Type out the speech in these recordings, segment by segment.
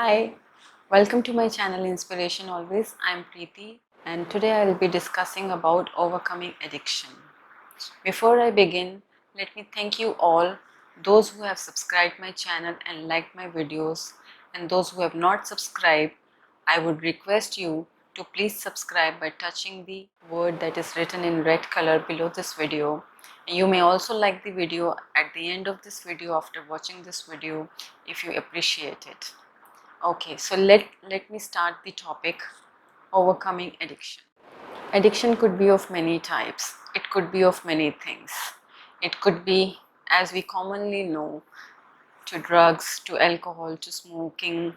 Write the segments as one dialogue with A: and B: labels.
A: Hi, welcome to my channel Inspiration Always. I'm Preeti and today I will be discussing about overcoming addiction. Before I begin, let me thank you all, those who have subscribed my channel and liked my videos, and those who have not subscribed. I would request you to please subscribe by touching the word that is written in red color below this video. And you may also like the video at the end of this video after watching this video if you appreciate it. Okay, so let me start the topic, overcoming addiction. Addiction could be of many types. It could be of many things. It could be, as we commonly know, to drugs, to alcohol, to smoking,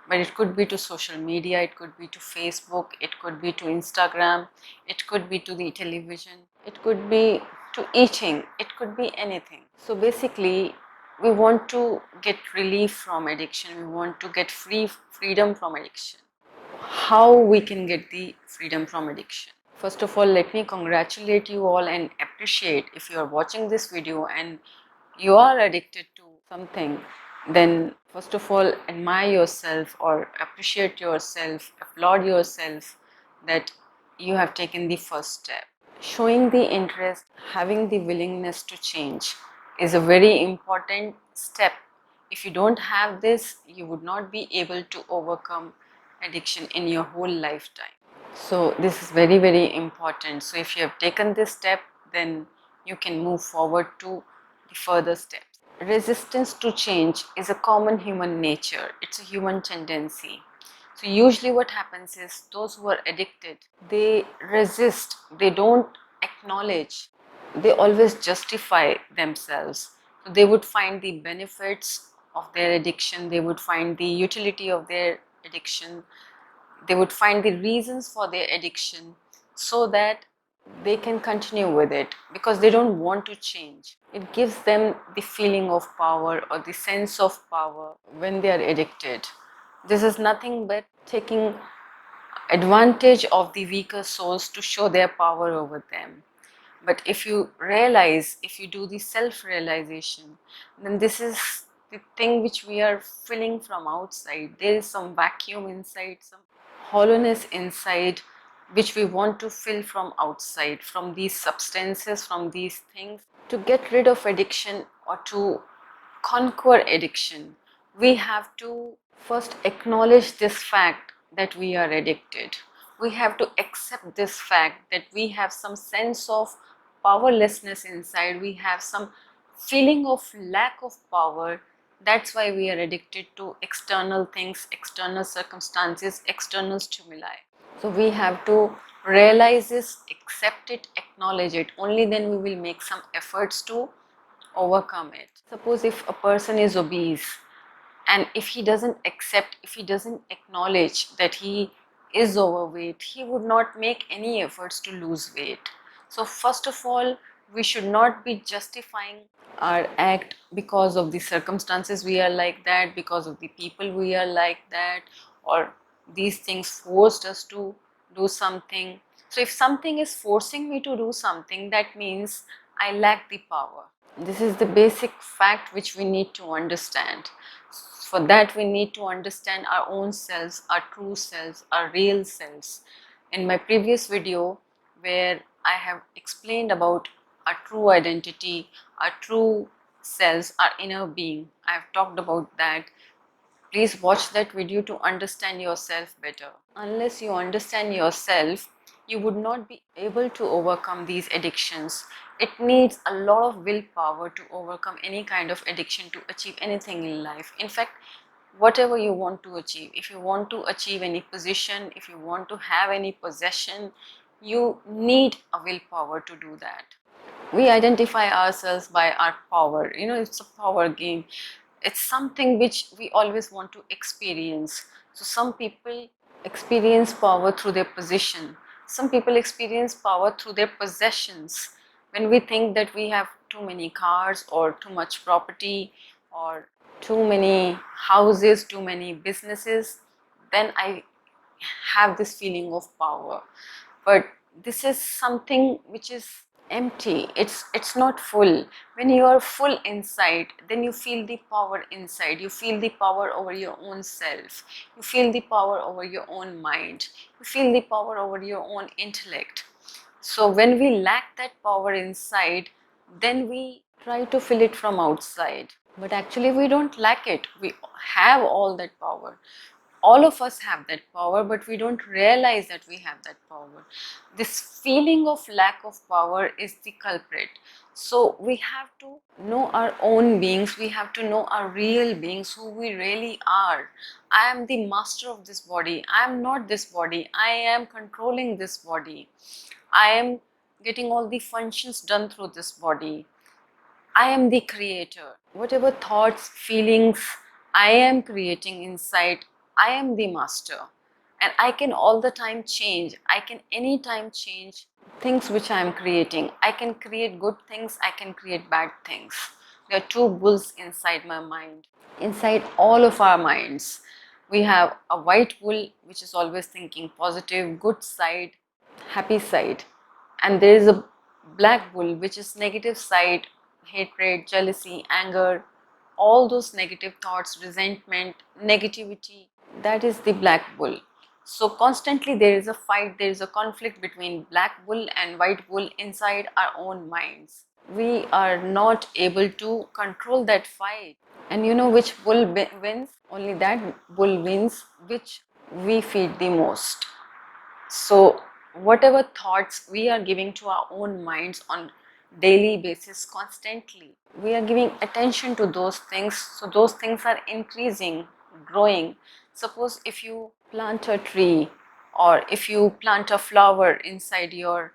A: but it could be to social media, it could be to Facebook, it could be to Instagram, it could be to the television, it could be to eating, it could be anything. So basically, we want to get relief from addiction, we want to get freedom from addiction. How we can get the freedom from addiction? First of all, let me congratulate you all and appreciate if you are watching this video and you are addicted to something, then first of all admire yourself or appreciate yourself, applaud yourself that you have taken the first step. Showing the interest, having the willingness to change is a very important step. If you don't have this, you would not be able to overcome addiction in your whole lifetime. So this is very important. So if you have taken this step, then you can move forward to the further steps. Resistance to change is a common human nature. It's a human tendency. So usually what happens is those who are addicted, they resist, they don't acknowledge, they always justify themselves. So they would find the benefits of their addiction, they would find the utility of their addiction, they would find the reasons for their addiction so that they can continue with it because they don't want to change. It gives them the feeling of power or the sense of power when they are addicted. This is nothing but taking advantage of the weaker souls to show their power over them. But if you realize, if you do the self-realization, then this is the thing which we are feeling from outside. There is some vacuum inside, some hollowness inside, which we want to fill from outside, from these substances, from these things. To get rid of addiction or to conquer addiction, we have to first acknowledge this fact that we are addicted. We have to accept this fact that we have some sense of powerlessness inside, we have some feeling of lack of power. That's why we are addicted to external things, external circumstances, external stimuli. So we have to realize this, accept it, acknowledge it. Only then we will make some efforts to overcome it. Suppose if a person is obese and if he doesn't accept, if he doesn't acknowledge that he is overweight, he would not make any efforts to lose weight. So first of all, we should not be justifying our act because of the circumstances we are like that, because of the people we are like that, or these things forced us to do something. So if something is forcing me to do something, that means I lack the power. This is the basic fact which we need to understand. For that, we need to understand our own selves, our true selves, our real selves. In my previous video, where I have explained about our true identity, our true selves, our inner being, I have talked about that. Please watch that video to understand yourself better. Unless you understand yourself, you would not be able to overcome these addictions. It needs a lot of willpower to overcome any kind of addiction, to achieve anything in life. In fact, whatever you want to achieve, if you want to achieve any position, if you want to have any possession, you need a willpower to do that. We identify ourselves by our power. It's a power game. It's something which we always want to experience. So some people experience power through their position, some people experience power through their possessions. When we think that we have too many cars or too much property or too many houses, too many businesses, then I have this feeling of power. But this is something which is empty. It's not full. When you are full inside, then you feel the power inside. You feel the power over your own self. You feel the power over your own mind. You feel the power over your own intellect. So when we lack that power inside, then we try to fill it from outside. But actually we don't lack it. We have all that power. All of us have that power, but we don't realize that we have that power. This feeling of lack of power is the culprit. So we have to know our own beings, we have to know our real beings, who we really are. I am the master of this body. I am not this body. I am controlling this body. I am getting all the functions done through this body. I am the creator. Whatever thoughts, feelings I am creating inside, I am the master. And I can all the time change. I can anytime change things which I am creating. I can create good things, I can create bad things. There are two bulls inside my mind, inside all of our minds. We have a white bull which is always thinking positive, good side, happy side, and there is a black bull which is negative side, hatred, jealousy, anger, all those negative thoughts, resentment, negativity. That is the black bull. So constantly there is a fight, there is a conflict between black bull and white bull inside our own minds. We are not able to control that fight. And you know which bull wins? Only that bull wins which we feed the most. So whatever thoughts we are giving to our own minds on daily basis, constantly we are giving attention to those things, so those things are increasing, growing. Suppose if you plant a tree, or if you plant a flower inside your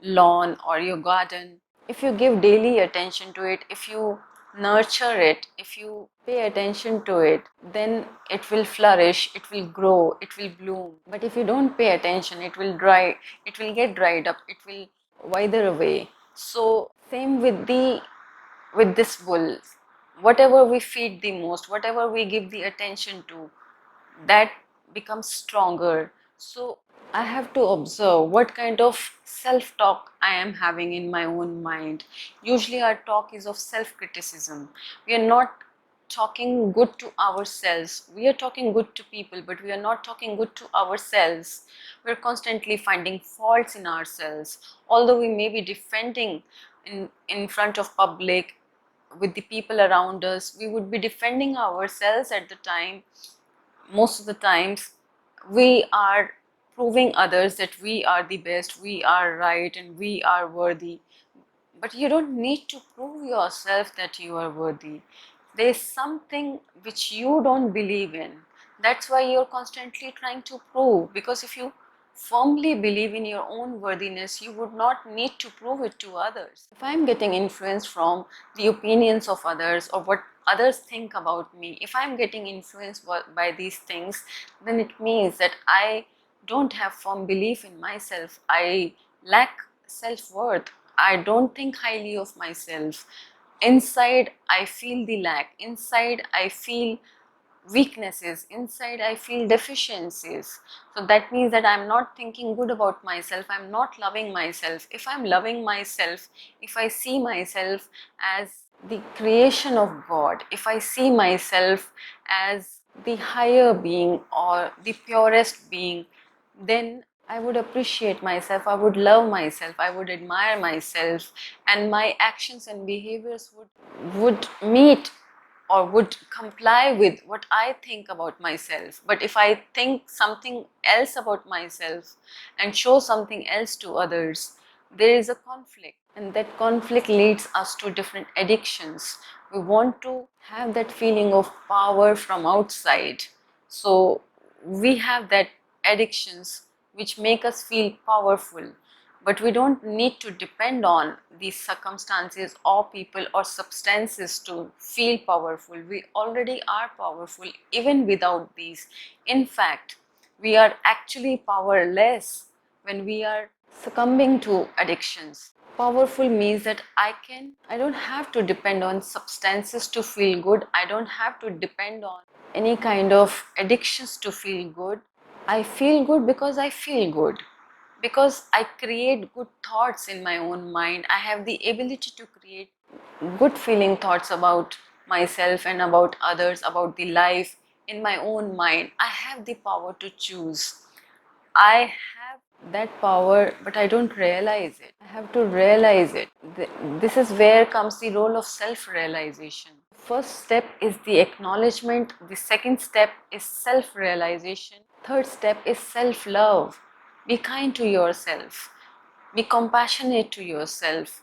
A: lawn or your garden, if you give daily attention to it, if you nurture it, if you pay attention to it, then it will flourish, it will grow, it will bloom. But if you don't pay attention, it will dry, it will get dried up, it will wither away. So same with the with this bull. Whatever we feed the most, whatever we give the attention to, that becomes stronger. So I have to observe what kind of self talk I am having in my own mind. Usually our talk is of self criticism. We are not talking good to ourselves. We are talking good to people, but we are not talking good to ourselves. We're constantly finding faults in ourselves. Although we may be defending in front of public, with the people around us, we would be defending ourselves at the time. Most of the times we are proving others that we are the best, we are right, and we are worthy. But you don't need to prove yourself that you are worthy. There's something which you don't believe in. That's why you're constantly trying to prove. Because if you firmly believe in your own worthiness, you would not need to prove it to others. If I'm getting influenced from the opinions of others, or what others think about me, if I'm getting influenced by these things, then it means that I don't have firm belief in myself. I lack self-worth. I don't think highly of myself. Inside, I feel the lack. Inside, I feel weaknesses. Inside, I feel deficiencies. So that means that I'm not thinking good about myself. I'm not loving myself. If I'm loving myself, if I see myself as the creation of God, if I see myself as the higher being or the purest being, then I would appreciate myself, I would love myself, I would admire myself, and my actions and behaviors would meet or would comply with what I think about myself. But if I think something else about myself and show something else to others, there is a conflict, and that conflict leads us to different addictions. We want to have that feeling of power from outside. So we have that addictions which make us feel powerful, but we don't need to depend on these circumstances or people or substances to feel powerful. We already are powerful even without these. In fact, we are actually powerless when we are succumbing to addictions. Powerful means that I don't have to depend on substances to feel good. I don't have to depend on any kind of addictions to feel good. I feel good because I feel good. Because I create good thoughts in my own mind. I have the ability to create good feeling thoughts about myself and about others, about the life in my own mind. I have the power to choose. I have that power, but I don't realize it. I have to realize it. This is where comes the role of self-realization. First step is the acknowledgement. The second step is self-realization. Third step is self-love. Be kind to yourself. Be compassionate to yourself.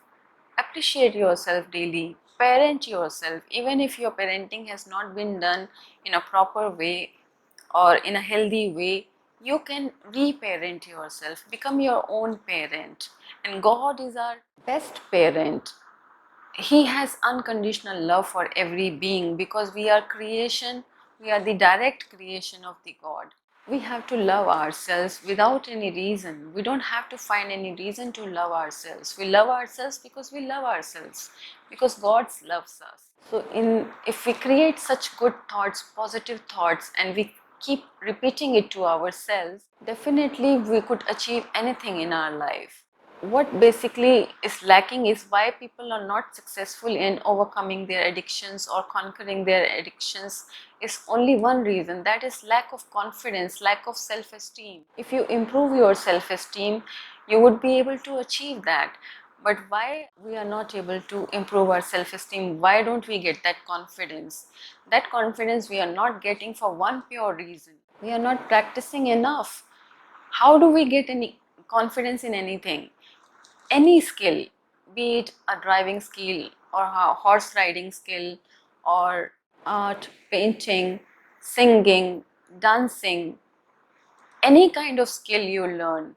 A: Appreciate yourself daily. Parent yourself. Even if your parenting has not been done in a proper way or in a healthy way, you can reparent yourself. Become your own parent. And God is our best parent. He has unconditional love for every being because we are creation, we are the direct creation of the God. We have to love ourselves without any reason. We don't have to find any reason to love ourselves. We love ourselves because we love ourselves, because God loves us. So if we create such good thoughts, positive thoughts, and we keep repeating it to ourselves, definitely we could achieve anything in our life. What basically is lacking is why people are not successful in overcoming their addictions or conquering their addictions is only one reason, that is lack of confidence, lack of self-esteem. If you improve your self-esteem, you would be able to achieve that. But why we are not able to improve our self-esteem? Why don't we get that confidence? That confidence we are not getting for one pure reason: we are not practicing enough. How do we get any confidence in anything? Any skill, be it a driving skill or a horse riding skill or art, painting, singing, dancing, any kind of skill you learn,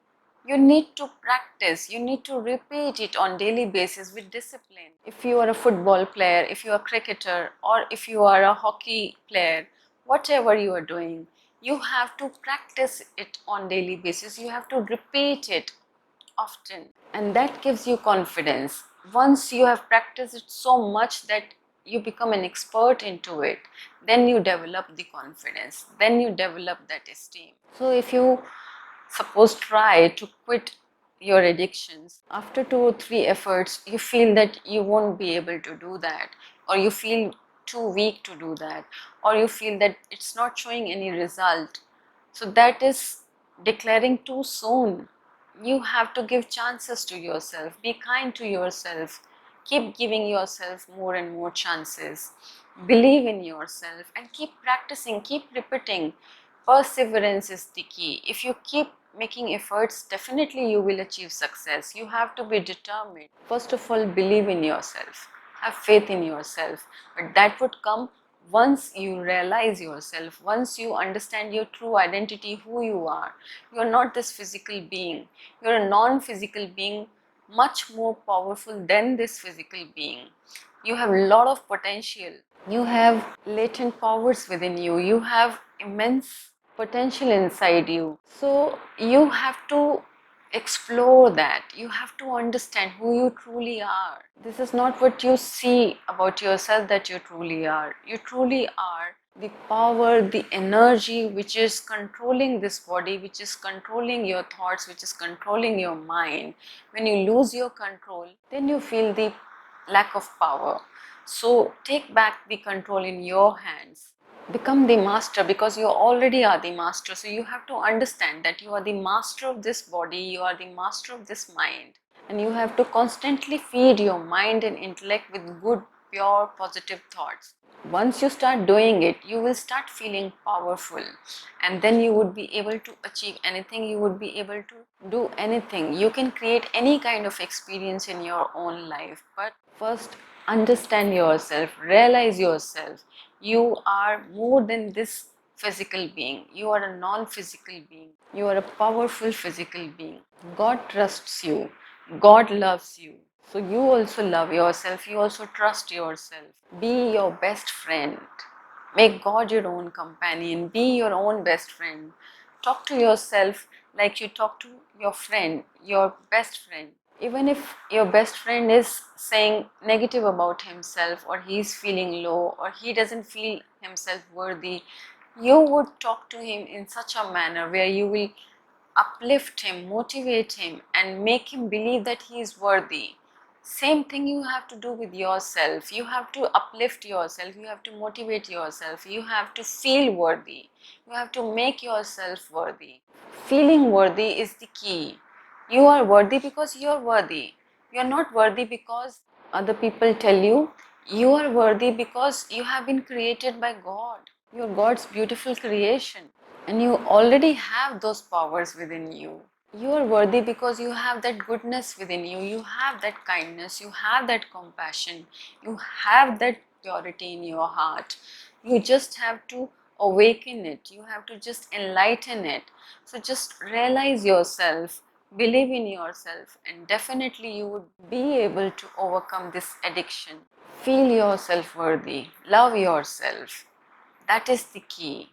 A: you need to practice, you need to repeat it on daily basis with discipline. If you are a football player, if you are a cricketer, or if you are a hockey player, whatever you are doing, you have to practice it on daily basis, you have to repeat it often, and that gives you confidence. Once you have practiced it so much that you become an expert into it, then you develop the confidence, then you develop that esteem. So if you suppose try to quit your addictions, after 2 or 3 efforts you feel that you won't be able to do that, or you feel too weak to do that, or you feel that it's not showing any result, so that is declaring too soon. You have to give chances to yourself. Be kind to yourself. Keep giving yourself more and more chances. Believe in yourself and keep practicing, keep repeating. Perseverance is the key. If you keep making efforts, definitely you will achieve success. You have to be determined. First of all, believe in yourself. Have faith in yourself. But that would come once you realize yourself, once you understand your true identity, who you are. You are not this physical being. You are a non-physical being, much more powerful than this physical being. You have a lot of potential. You have latent powers within you. You have immense potential inside you. So you have to explore that. You have to understand who you truly are. This is not what you see about yourself that you truly are. You truly are the power, the energy which is controlling this body, which is controlling your thoughts, which is controlling your mind. When you lose your control, then you feel the lack of power. So take back the control in your hands. Become the master, because you already are the master. So you have to understand that you are the master of this body, you are the master of this mind, and you have to constantly feed your mind and intellect with good, pure, positive thoughts. Once you start doing it, you will start feeling powerful, and then you would be able to achieve anything, you would be able to do anything. You can create any kind of experience in your own life. But first, understand yourself, realize yourself. You are more than this physical being. You are a non-physical being. You are a powerful physical being. God trusts you. God loves you. So you also love yourself. You also trust yourself. Be your best friend. Make God your own companion. Be your own best friend. Talk to yourself like you talk to your friend, your best friend. Even if your best friend is saying negative about himself, or he's feeling low, or he doesn't feel himself worthy, you would talk to him in such a manner where you will uplift him, motivate him, and make him believe that he is worthy. Same thing you have to do with yourself. You have to uplift yourself, you have to motivate yourself, you have to feel worthy, you have to make yourself worthy. Feeling worthy is the key. You are worthy because you are worthy. You are not worthy because other people tell you. You are worthy because you have been created by God. You are God's beautiful creation, and you already have those powers within you. You are worthy because you have that goodness within you, you have that kindness, you have that compassion, you have that purity in your heart. You just have to awaken it, you have to just enlighten it. So just realize yourself, believe in yourself, and definitely you would be able to overcome this addiction. Feel yourself worthy, love yourself. That is the key.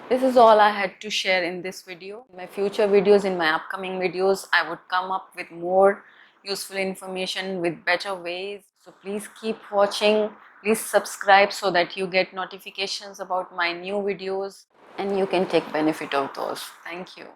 A: This is all I had to share in this video. In my future videos, in my upcoming videos, I would come up with more useful information with better ways. So please keep watching. Please subscribe so that you get notifications about my new videos and you can take benefit of those. Thank you.